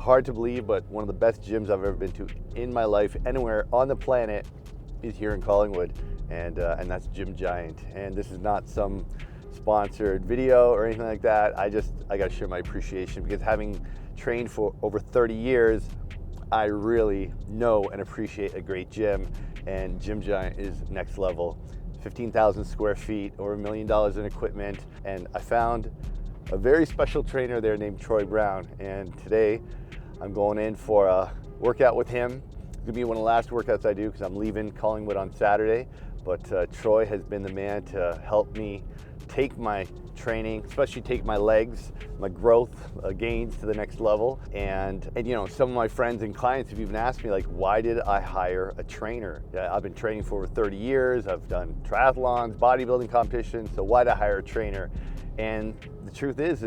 hard to believe, but one of the best gyms I've ever been to in my life, anywhere on the planet, is here in Collingwood, and that's Gym Giant. And this is not some sponsored video or anything like that. I got to share my appreciation, because having trained for over 30 years, I really know and appreciate a great gym, and Gym Giant is next level. 15,000 square feet, over $1 million in equipment, and I found a very special trainer there named Troy Brown, and today I'm going in for a workout with him. It's gonna be one of the last workouts I do because I'm leaving Collingwood on Saturday, but Troy has been the man to help me take my training, especially take my legs, my growth gains to the next level. And you know, some of my friends and clients have even asked me, like, why did I hire a trainer? I've been training for over 30 years. I've done triathlons, bodybuilding competitions, so why did I hire a trainer? And the truth is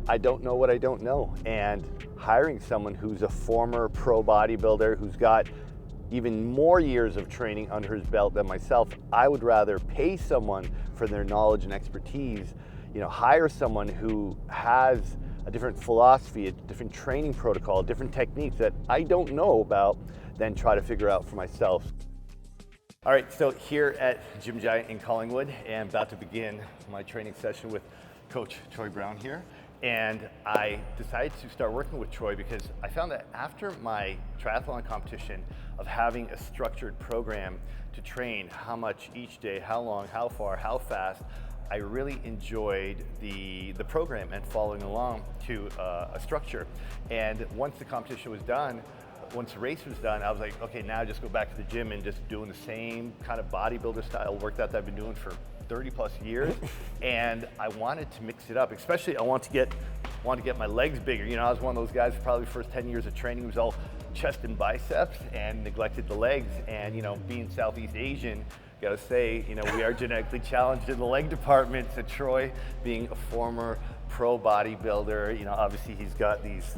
I don't know what I don't know. And hiring someone who's a former pro bodybuilder, who's got even more years of training under his belt than myself, I would rather pay someone for their knowledge and expertise, you know, hire someone who has a different philosophy, a different training protocol, different techniques that I don't know about, than try to figure out for myself. All right, so here at Gym Giant in Collingwood, and about to begin my training session with Coach Troy Brown here. And I decided to start working with Troy because I found that after my triathlon competition of having a structured program to train how much each day, how long, how far, how fast, I really enjoyed the program and following along to a structure. And once the competition was done, once the race was done, I was like, okay, now just go back to the gym and just doing the same kind of bodybuilder style workout that I've been doing for 30 plus years. And I wanted to mix it up, especially I want to get my legs bigger. You know, I was one of those guys, probably the first 10 years of training was all chest and biceps and neglected the legs. And, you know, being Southeast Asian, gotta say, you know, we are genetically challenged in the leg department. So Troy, being a former pro bodybuilder, you know, obviously he's got these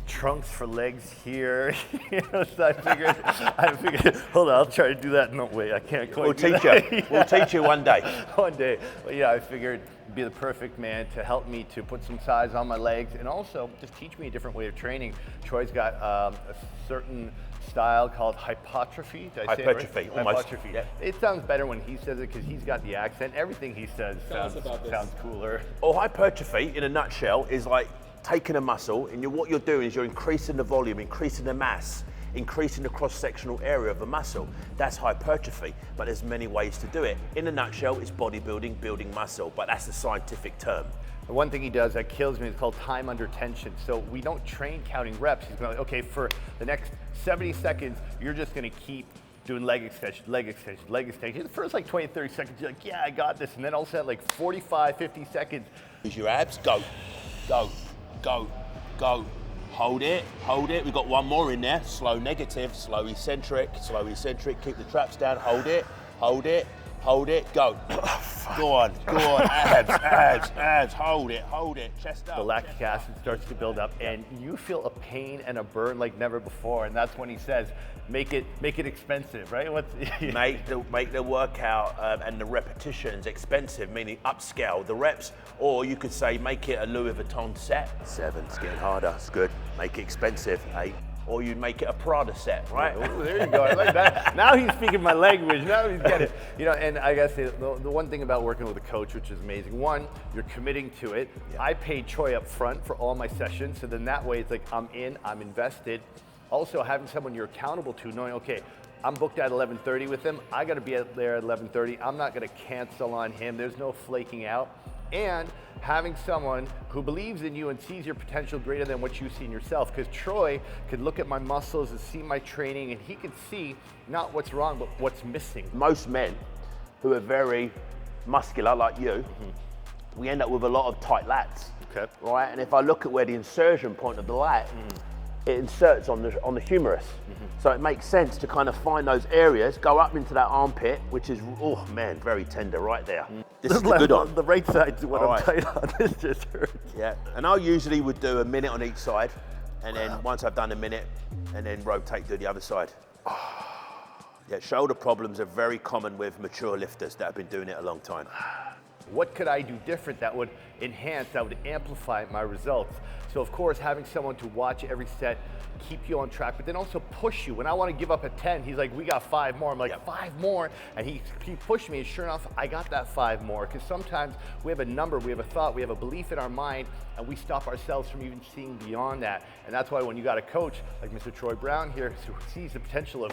trunks for legs here. You know, so I figured, hold on, I'll try to do that. No, wait, I can't quite do that. We'll teach you. We'll teach you one day. One day. But yeah, I figured it'd be the perfect man to help me to put some size on my legs and also just teach me a different way of training. Troy's got a certain style called hypertrophy. Did I say it right? Hypertrophy, almost. Hypertrophy. Yeah. It sounds better when he says it because he's got the accent. Everything he says sounds cooler. Well, hypertrophy, in a nutshell, is like taking a muscle, and what you're doing is you're increasing the volume, increasing the mass, increasing the cross-sectional area of the muscle. That's hypertrophy, but there's many ways to do it. In a nutshell, it's bodybuilding, building muscle, but that's the scientific term. The one thing he does that kills me is called time under tension. So we don't train counting reps. He's going, okay, for the next 70 seconds, you're just going to keep doing leg extension, leg extension, leg extension. The first like 20, 30 seconds, you're like, yeah, I got this. And then all of a sudden, like 45, 50 seconds. Use your abs, go, go, go, go. Hold it, hold it. We've got one more in there. Slow negative, slow eccentric, keep the traps down, hold it, hold it, hold it, go. Go on, abs, hold it, chest up. The lactic acid starts to build up and you feel a pain and a burn like never before. And that's when he says, make it expensive, right? Make the workout and the repetitions expensive, meaning upscale the reps, or you could say make it a Louis Vuitton set. 7, it's getting harder, it's good. Make it expensive, 8. Or you'd make it a Prada set, right? Ooh, there you go, I like that. Now he's speaking my language, now he's getting it. You know, and I gotta say, the one thing about working with a coach, which is amazing, one, you're committing to it. Yeah. I paid Troy up front for all my sessions, so then that way it's like, I'm in, I'm invested. Also having someone you're accountable to, knowing, okay, I'm booked at 11:30 with him, I gotta be out there at 11:30, I'm not gonna cancel on him, there's no flaking out. And having someone who believes in you and sees your potential greater than what you see in yourself. Because Troy could look at my muscles and see my training and he could see not what's wrong, but what's missing. Most men who are very muscular like you, we end up with a lot of tight lats, right? And if I look at where the insertion point of the lat, it inserts on the humerus. So it makes sense to kind of find those areas, go up into that armpit, which is, oh man, very tender right there. This is the good one. The right side's what I'm tight on, this just hurts. Yeah, and I usually would do a minute on each side, and then once I've done a minute, and then rotate to the other side. Yeah, shoulder problems are very common with mature lifters that have been doing it a long time. what could I do different that would enhance, that would amplify my results? So of course, having someone to watch every set, keep you on track, but then also push you. When I want to give up at 10, he's like, we got 5 more. I'm like, 5 more? And he pushed me, and sure enough, I got that 5 more. Because sometimes we have a number, we have a thought, we have a belief in our mind, and we stop ourselves from even seeing beyond that. And that's why when you got a coach like Mr. Troy Brown here, who sees the potential of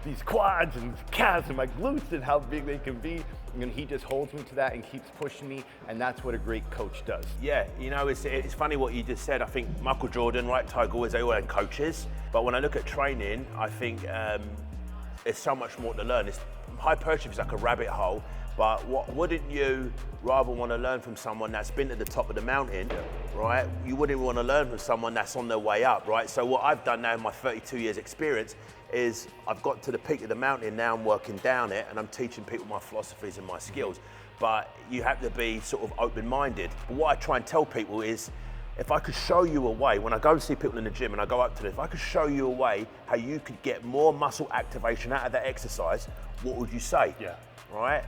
these quads and calves and my glutes and how big they can be, and he just holds me to that and keeps pushing me, and that's what a great coach does. Yeah, you know, it's funny what you just said. I think Michael Jordan, right, Tiger Woods, they all had coaches, but when I look at training, I think there's so much more to learn. Hypertrophy is like a rabbit hole, but wouldn't you rather want to learn from someone that's been at the top of the mountain, right? You wouldn't want to learn from someone that's on their way up, right? So what I've done now in my 32 years experience is I've got to the peak of the mountain, now I'm working down it, and I'm teaching people my philosophies and my skills. But you have to be sort of open-minded. But what I try and tell people is, if I could show you a way, when I go and see people in the gym and I go up to them, if I could show you a way how you could get more muscle activation out of that exercise, what would you say? Yeah. Right?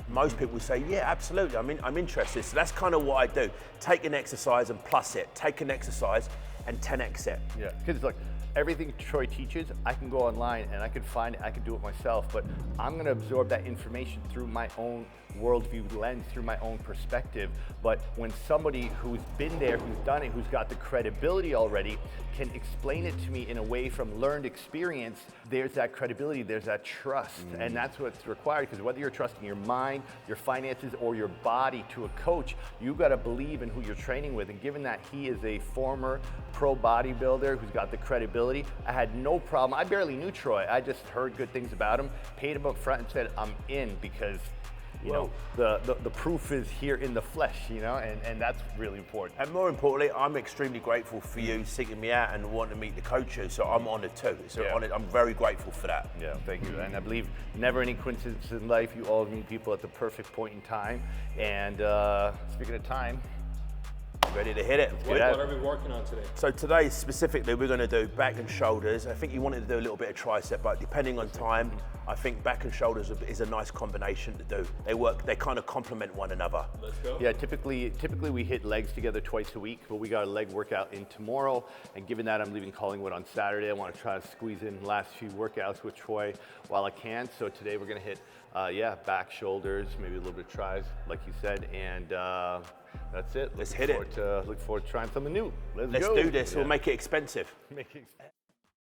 Most people say, yeah, absolutely, I'm interested. So that's kind of what I do. Take an exercise and plus it. Take an exercise and 10x it. Yeah, because like everything Troy teaches, I can go online and I can find it, I can do it myself, but I'm gonna absorb that information through my own worldview lens, through my own perspective. But when somebody who's been there, who's done it, who's got the credibility already, can explain it to me in a way from learned experience, there's that credibility, there's that trust. And that's what's required, because whether you're trusting your mind, your finances, or your body to a coach, you've got to believe in who you're training with. And given that he is a former pro bodybuilder who's got the credibility, I had no problem. I barely knew Troy. I just heard good things about him, paid him up front and said, I'm in, because you know, the proof is here in the flesh, you know, and that's really important. And more importantly, I'm extremely grateful for you seeking me out and wanting to meet the coaches, so I'm honored too. So I'm very grateful for that. Yeah, thank you. And I believe never any coincidence in life, you all meet people at the perfect point in time. And speaking of time, ready to hit it. What are we working on today? So today specifically we're going to do back and shoulders. I think you wanted to do a little bit of tricep, but depending on time, I think back and shoulders is a nice combination to do. They kind of complement one another. Let's go. Yeah, typically we hit legs together twice a week, but we got a leg workout in tomorrow. And given that I'm leaving Collingwood on Saturday, I want to try to squeeze in the last few workouts with Troy while I can. So today we're going to hit, back, shoulders, maybe a little bit of tris, like you said, and that's it. Let's hit it. Look forward to trying something new. Let's do this. Yeah. We'll make it expensive.